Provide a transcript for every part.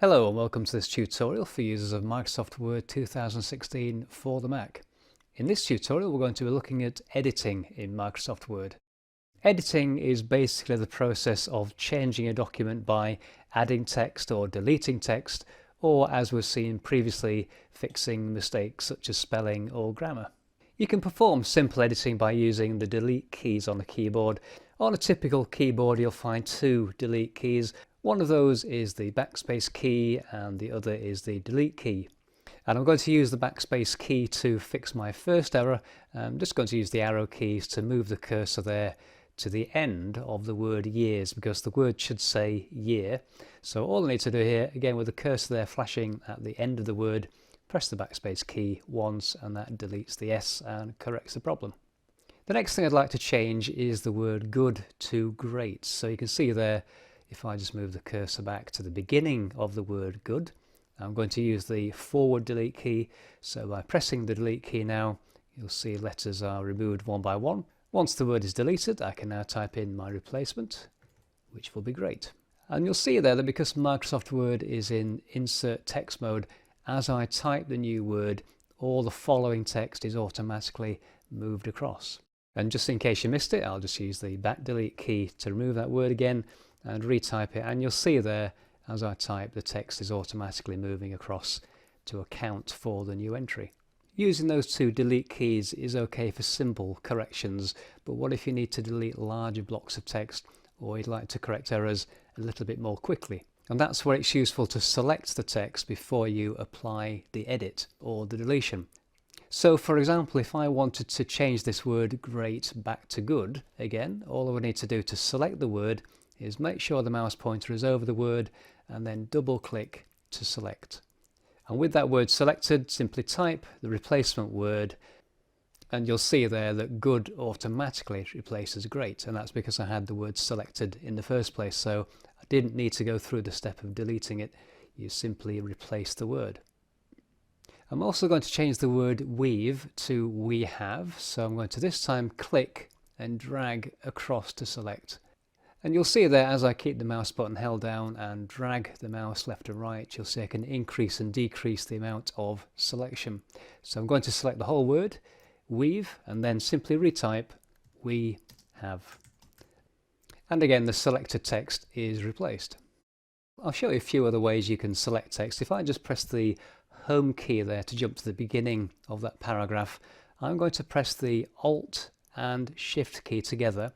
Hello and welcome to this tutorial for users of Microsoft Word 2016 for the Mac. In this tutorial we're going to be looking at editing in Microsoft Word. Editing is basically the process of changing a document by adding text or deleting text, or as we've seen previously, fixing mistakes such as spelling or grammar. You can perform simple editing by using the delete keys on the keyboard. On a typical keyboard you'll find two delete keys. One of those is the backspace key and the other is the delete key. And I'm going to use the backspace key to fix my first error. I'm just going to use the arrow keys to move the cursor there to the end of the word years, because the word should say year. So all I need to do here, again with the cursor there flashing at the end of the word, press the backspace key once and that deletes the S and corrects the problem. The next thing I'd like to change is the word good to great. So you can see there, if I just move the cursor back to the beginning of the word good, I'm going to use the forward delete key. So by pressing the delete key now, you'll see letters are removed one by one. Once the word is deleted, I can now type in my replacement, which will be great. And you'll see there that because Microsoft Word is in insert text mode, as I type the new word, all the following text is automatically moved across. And just in case you missed it, I'll just use the back delete key to remove that word again and retype it, and you'll see there as I type the text is automatically moving across to account for the new entry. Using those two delete keys is okay for simple corrections, but what if you need to delete larger blocks of text or you'd like to correct errors a little bit more quickly? And that's where it's useful to select the text before you apply the edit or the deletion. So for example, if I wanted to change this word great back to good again, all I would need to do to select the word is make sure the mouse pointer is over the word and then double click to select. And with that word selected, simply type the replacement word and you'll see there that good automatically replaces great, and that's because I had the word selected in the first place, so I didn't need to go through the step of deleting it. You simply replace the word. I'm also going to change the word we've to we have, so I'm going to this time click and drag across to select. And you'll see there as I keep the mouse button held down and drag the mouse left and right, you'll see I can increase and decrease the amount of selection. So I'm going to select the whole word, we've, and then simply retype we have. And again the selected text is replaced. I'll show you a few other ways you can select text. If I just press the home key there to jump to the beginning of that paragraph, I'm going to press the Alt and Shift key together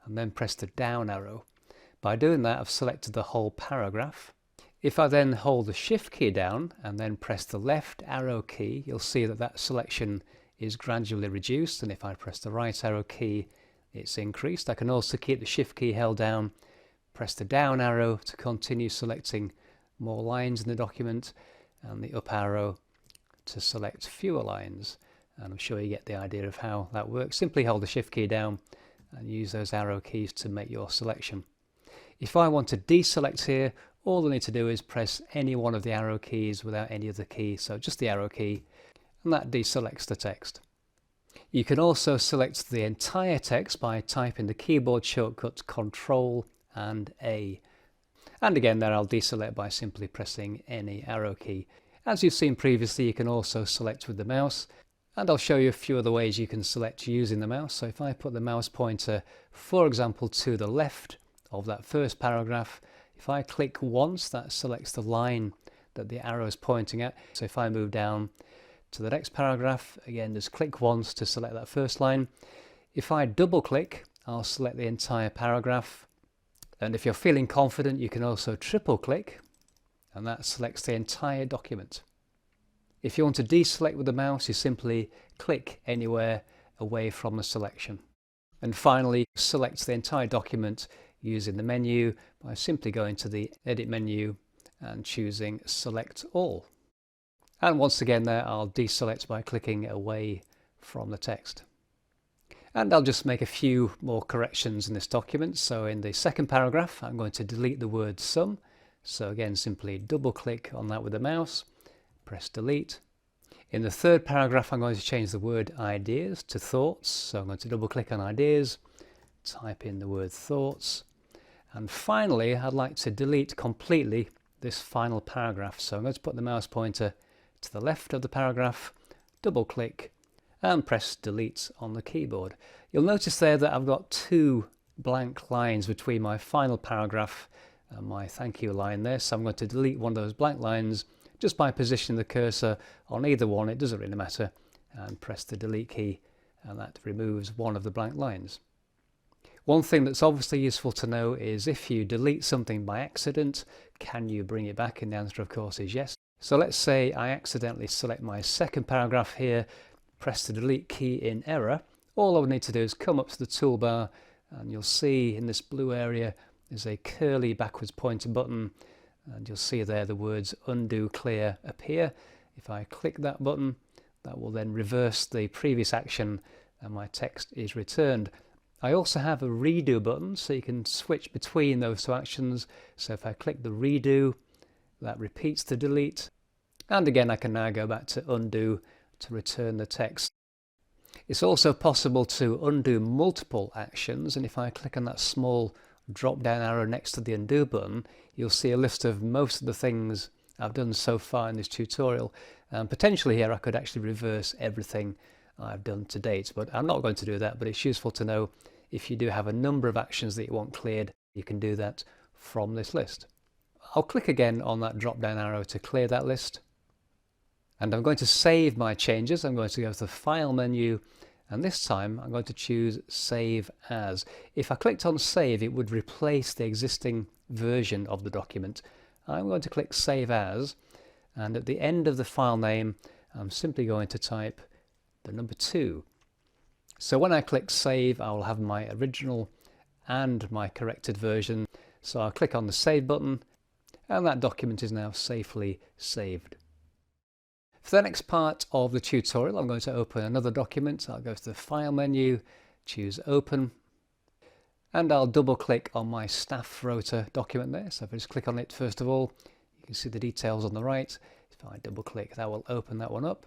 and then press the down arrow. By doing that, I've selected the whole paragraph. If I then hold the Shift key down and then press the left arrow key, you'll see that that selection is gradually reduced, and if I press the right arrow key, it's increased. I can also keep the Shift key held down, press the down arrow to continue selecting more lines in the document, and the up arrow to select fewer lines. And I'm sure you get the idea of how that works. Simply hold the Shift key down and use those arrow keys to make your selection. If I want to deselect here, all I need to do is press any one of the arrow keys without any other key, so just the arrow key, and that deselects the text. You can also select the entire text by typing the keyboard shortcut Ctrl and A. And again there I'll deselect by simply pressing any arrow key. As you've seen previously, you can also select with the mouse. And I'll show you a few other ways you can select using the mouse. So if I put the mouse pointer, for example, to the left of that first paragraph, if I click once, that selects the line that the arrow is pointing at. So if I move down to the next paragraph, again, just click once to select that first line. If I double click, I'll select the entire paragraph. And if you're feeling confident, you can also triple click, and that selects the entire document. If you want to deselect with the mouse, you simply click anywhere away from the selection. And finally, select the entire document using the menu by simply going to the Edit menu and choosing Select All. And once again there, I'll deselect by clicking away from the text. And I'll just make a few more corrections in this document. So in the second paragraph, I'm going to delete the word some. So again, simply double click on that with the mouse. Press delete. In the third paragraph, I'm going to change the word ideas to thoughts. So I'm going to double click on ideas, type in the word thoughts. And finally, I'd like to delete completely this final paragraph. So I'm going to put the mouse pointer to the left of the paragraph, double click and press delete on the keyboard. You'll notice there that I've got two blank lines between my final paragraph and my thank you line there. So I'm going to delete one of those blank lines just by positioning the cursor on either one, it doesn't really matter, and press the delete key, and that removes one of the blank lines. One thing that's obviously useful to know is if you delete something by accident, can you bring it back? And the answer of course is yes. So let's say I accidentally select my second paragraph here, press the delete key in error. All I would need to do is come up to the toolbar and you'll see in this blue area there's a curly backwards pointer button, and you'll see there the words undo clear appear. If I click that button, that will then reverse the previous action and my text is returned. I also have a redo button, so you can switch between those two actions. So if I click the redo, that repeats the delete, and again I can now go back to undo to return the text. It's also possible to undo multiple actions, and if I click on that small drop down arrow next to the undo button, you'll see a list of most of the things I've done so far in this tutorial. Potentially here I could actually reverse everything I've done to date, but I'm not going to do that. But it's useful to know if you do have a number of actions that you want cleared, you can do that from this list. I'll click again on that drop down arrow to clear that list, and I'm going to save my changes. I'm going to go to the file menu, and this time I'm going to choose Save As. If I clicked on Save, it would replace the existing version of the document. I'm going to click Save As, and at the end of the file name I'm simply going to type the number 2. So when I click Save, I will have my original and my corrected version. So I'll click on the Save button, and that document is now safely saved. For the next part of the tutorial, I'm going to open another document. I'll go to the File menu, choose Open, and I'll double click on my staff rota document there. So if I just click on it first of all, you can see the details on the right. If I double click, that will open that one up,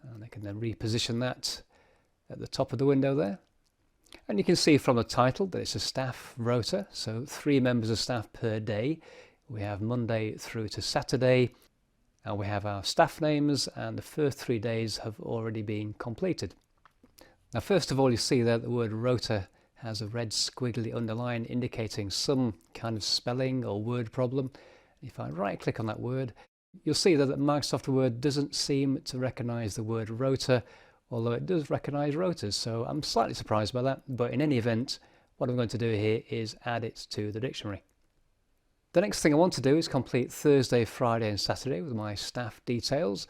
and I can then reposition that at the top of the window there. And you can see from the title that it's a staff rota, so 3 members of staff per day. We have Monday through to Saturday, and we have our staff names, and the first 3 days have already been completed. Now first of all, you see that the word rota has a red squiggly underline indicating some kind of spelling or word problem. If I right click on that word, you'll see that Microsoft Word doesn't seem to recognize the word rota, although it does recognize rotas, so I'm slightly surprised by that. But in any event, what I'm going to do here is add it to the dictionary. The next thing I want to do is complete Thursday, Friday and Saturday with my staff details.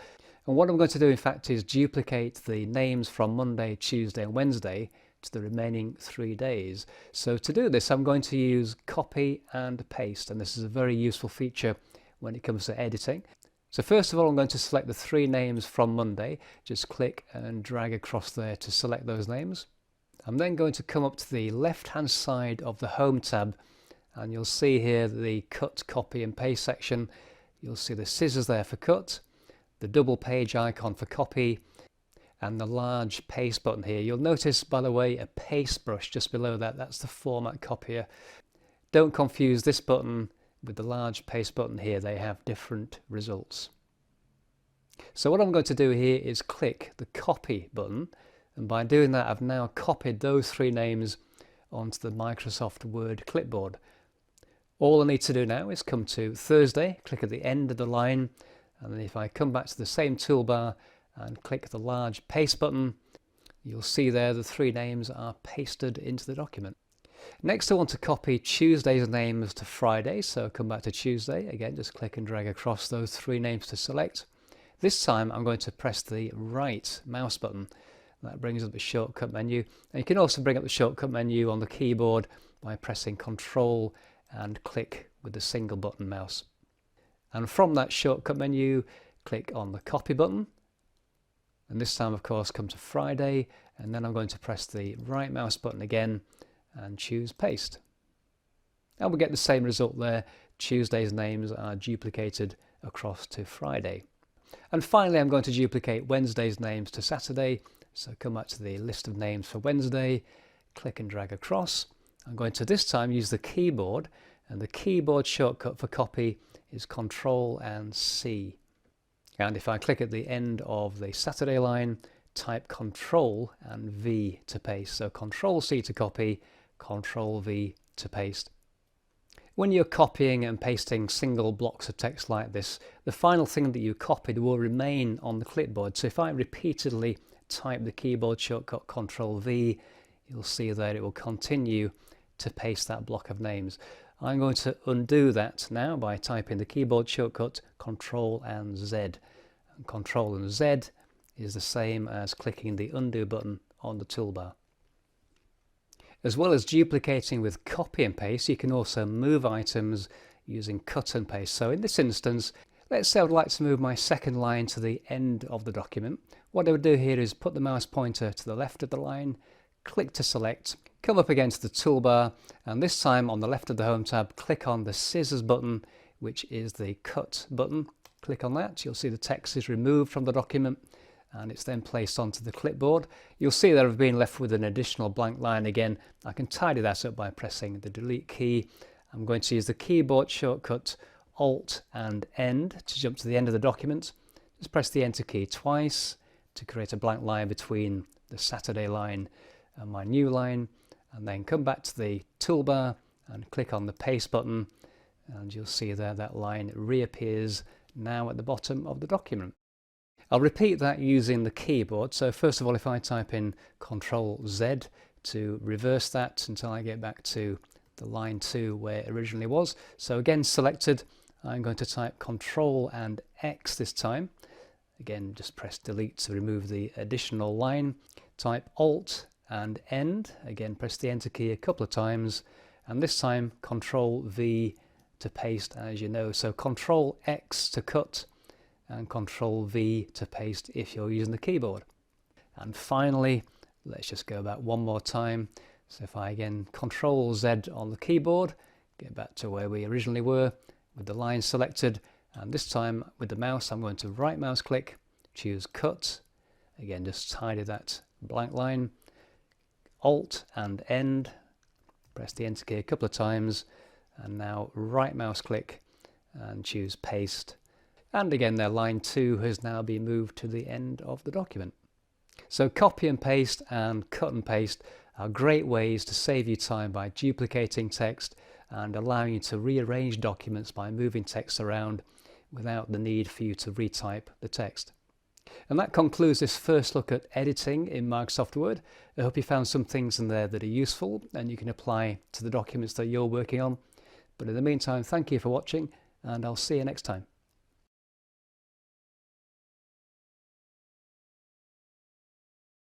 And what I'm going to do in fact is duplicate the names from Monday, Tuesday and Wednesday to the remaining 3 days. So to do this, I'm going to use copy and paste, and this is a very useful feature when it comes to editing. So first of all, I'm going to select the 3 names from Monday. Just click and drag across there to select those names. I'm then going to come up to the left hand side of the Home tab, and you'll see here the cut, copy and paste section. You'll see the scissors there for cut, the double page icon for copy, and the large paste button here. You'll notice, by the way, a paste brush just below that. That's the format copier. Don't confuse this button with the large paste button here. They have different results. So what I'm going to do here is click the copy button, and by doing that I've now copied those 3 names onto the Microsoft Word clipboard. All I need to do now is come to Thursday, click at the end of the line, and then if I come back to the same toolbar and click the large paste button, you'll see there the 3 names are pasted into the document. Next I want to copy Tuesday's names to Friday, so come back to Tuesday. Again, just click and drag across those 3 names to select. This time I'm going to press the right mouse button. That brings up the shortcut menu, and you can also bring up the shortcut menu on the keyboard by pressing Control and click with the single button mouse. And from that shortcut menu, click on the copy button, and this time of course come to Friday, and then I'm going to press the right mouse button again and choose paste. And we'll get the same result there. Tuesday's names are duplicated across to Friday. And finally I'm going to duplicate Wednesday's names to Saturday, so come back to the list of names for Wednesday, click and drag across. I'm going to this time use the keyboard And the keyboard shortcut for copy is Control and C. And if I click at the end of the Saturday line, type Control and V to paste. So Control C to copy, Control V to paste. When you're copying and pasting single blocks of text like this, the final thing that you copied will remain on the clipboard. So if I repeatedly type the keyboard shortcut Control V, you'll see that it will continue to paste that block of names. I'm going to undo that now by typing the keyboard shortcut Control and Z. And Control and Z is the same as clicking the undo button on the toolbar. As well as duplicating with copy and paste, you can also move items using cut and paste. So in this instance, let's say I would like to move my second line to the end of the document. What I would do here is put the mouse pointer to the left of the line, click to select, come up against the toolbar, and this time on the left of the Home tab, click on the scissors button, which is the cut button. Click on that, you'll see the text is removed from the document, and it's then placed onto the clipboard. You'll see that I've been left with an additional blank line again. I can tidy that up by pressing the delete key. I'm going to use the keyboard shortcut Alt and End to jump to the end of the document. Just press the Enter key twice to create a blank line between the Saturday line and my new line, and then come back to the toolbar and click on the Paste button, and you'll see there that line reappears now at the bottom of the document. I'll repeat that using the keyboard. So first of all, if I type in Control Z to reverse that until I get back to the line 2 where it originally was. So again, selected, I'm going to type Control and X this time. Again, just press delete to remove the additional line. Type Alt and End. Again, press the Enter key a couple of times. And this time, Control V to paste, as you know. So Control X to cut, and Control V to paste if you're using the keyboard. And finally, let's just go back one more time. So if I again Control Z on the keyboard, get back to where we originally were with the line selected, and this time with the mouse I'm going to right mouse click, choose Cut, again just tidy that blank line, Alt and End, press the Enter key a couple of times, and now right mouse click and choose Paste. And again, their line 2 has now been moved to the end of the document. So copy and paste and cut and paste are great ways to save you time by duplicating text and allowing you to rearrange documents by moving text around without the need for you to retype the text. And that concludes this first look at editing in Microsoft Word. I hope you found some things in there that are useful and you can apply to the documents that you're working on. But in the meantime, thank you for watching, and I'll see you next time.